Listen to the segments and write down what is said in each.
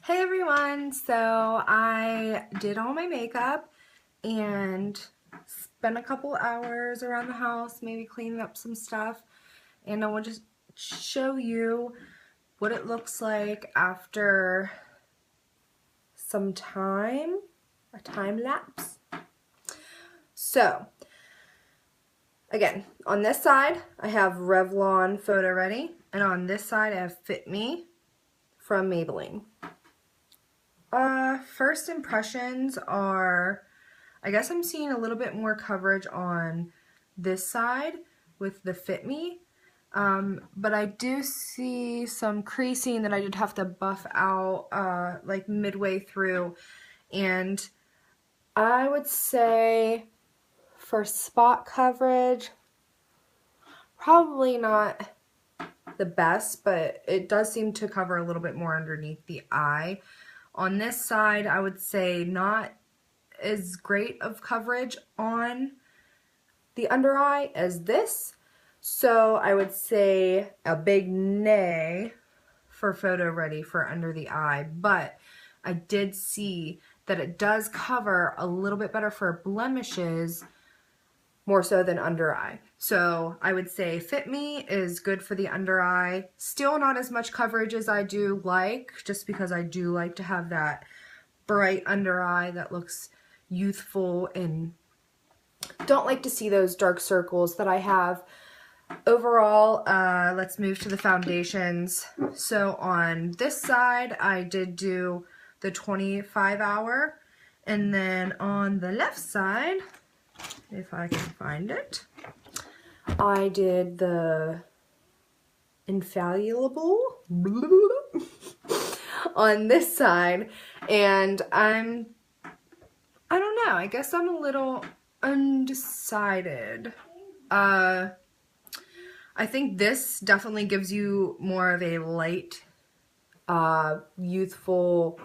Hey everyone, so I did all my makeup and spent a couple hours around the house, maybe cleaning up some stuff, and I want to show you what it looks like after some time, a time lapse. So, again, on this side I have Revlon Photoready, and on this side I have Fit Me from Maybelline. First impressions are, I guess I'm seeing a little bit more coverage on this side with the Fit Me, but I do see some creasing that I did have to buff out like midway through, and I would say for spot coverage, probably not the best, but it does seem to cover a little bit more underneath the eye. On this side, I would say not as great of coverage on the under eye as this. So I would say a big nay for Photoready for under the eye. But I did see that it does cover a little bit better for blemishes, more so than under eye. So I would say Fit Me is good for the under eye. Still not as much coverage as I do like, just because I do like to have that bright under eye that looks youthful and don't like to see those dark circles that I have. Overall, let's move to the foundations. So on this side, I did do the 25 hour, and then on the left side, if I can find it, I did the Infallible on this side, and I don't know, I guess I'm a little undecided. I think this definitely gives you more of a light, youthful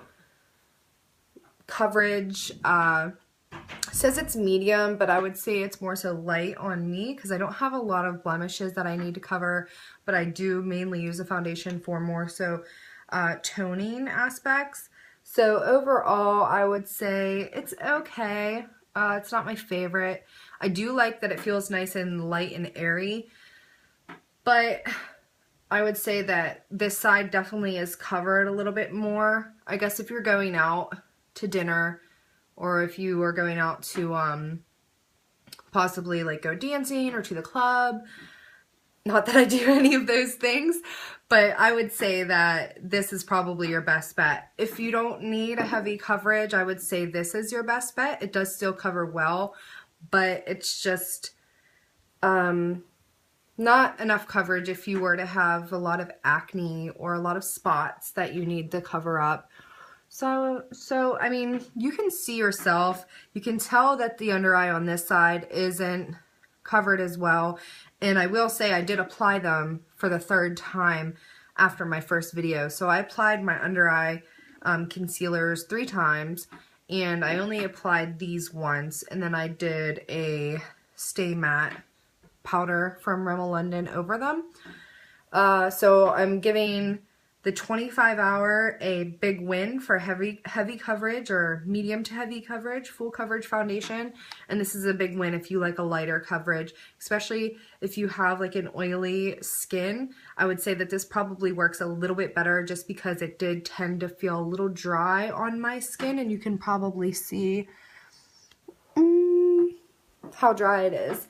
coverage. Says it's medium, but I would say it's more so light on me because I don't have a lot of blemishes that I need to cover, but I do mainly use a foundation for more so toning aspects. So overall, I would say it's okay. It's not my favorite. I do like that it feels nice and light and airy, but I would say that this side definitely is covered a little bit more. I guess if you're going out to dinner, or if you are going out to possibly like go dancing or to the club. Not that I do any of those things, but I would say that this is probably your best bet. If you don't need a heavy coverage, I would say this is your best bet. It does still cover well, but it's just not enough coverage if you were to have a lot of acne or a lot of spots that you need to cover up. So I mean, you can see yourself. You can tell that the under eye on this side isn't covered as well. And I will say I did apply them for the third time after my first video. So I applied my under eye concealers 3 times, and I only applied these once. And then I did a Stay Matte powder from Rimmel London over them. So I'm giving the 25 hour a big win for heavy coverage or medium to heavy coverage, full coverage foundation. And this is a big win if you like a lighter coverage, especially if you have like an oily skin. I would say that this probably works a little bit better just because it did tend to feel a little dry on my skin, and you can probably see how dry it is.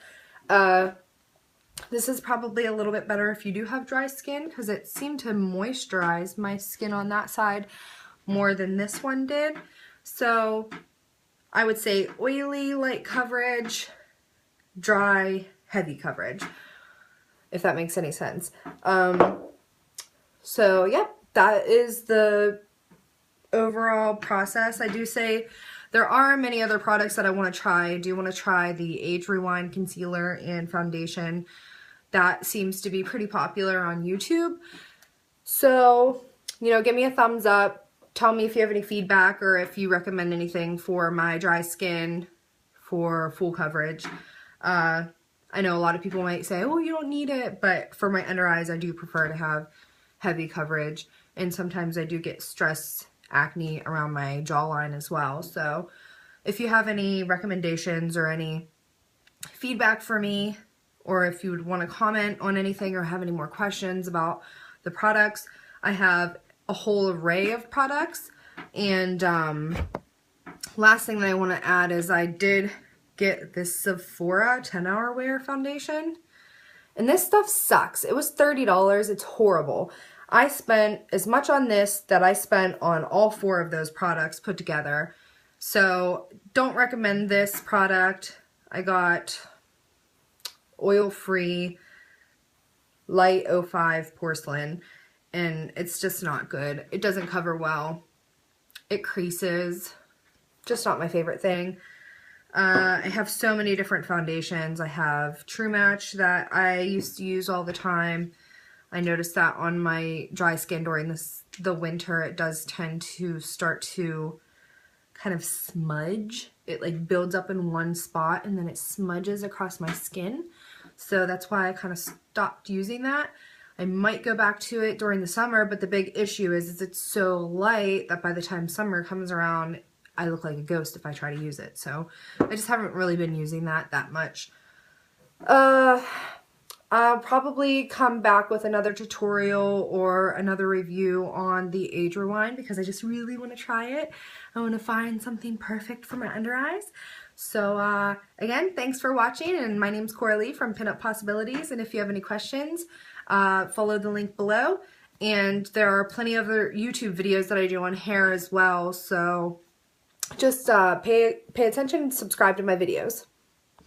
This is probably a little bit better if you do have dry skin, because it seemed to moisturize my skin on that side more than this one did. So I would say oily, light coverage, dry, heavy coverage, if that makes any sense. So yeah, that is the overall process. I do say there are many other products that I want to try. I do want to try the Age Rewind concealer and foundation. That seems to be pretty popular on YouTube. So, you know, give me a thumbs up. Tell me if you have any feedback or if you recommend anything for my dry skin for full coverage. I know a lot of people might say, oh, you don't need it, but for my under eyes, I do prefer to have heavy coverage. And sometimes I do get stressed acne around my jawline as well. So if you have any recommendations or any feedback for me, or if you would want to comment on anything or have any more questions about the products, I have a whole array of products. And last thing that I want to add is I did get this Sephora 10-hour wear foundation. And this stuff sucks. It was $30. It's horrible. I spent as much on this that I spent on all 4 of those products put together. So don't recommend this product. I got oil-free light 05 porcelain, and it's just not good. It doesn't cover well. It creases. Just not my favorite thing. I have so many different foundations. I have True Match that I used to use all the time. I noticed that on my dry skin during the winter, it does tend to start to kind of smudge. It like builds up in one spot and then it smudges across my skin. So that's why I kind of stopped using that. I might go back to it during the summer, but the big issue is it's so light that by the time summer comes around, I look like a ghost if I try to use it. So I just haven't really been using that much. I'll probably come back with another tutorial or another review on the Age Rewind because I just really want to try it. I want to find something perfect for my under eyes. So again, thanks for watching, and my name's Coralie from Pinup Possibilities, and if you have any questions, follow the link below. And there are plenty of other YouTube videos that I do on hair as well, so just pay attention and subscribe to my videos.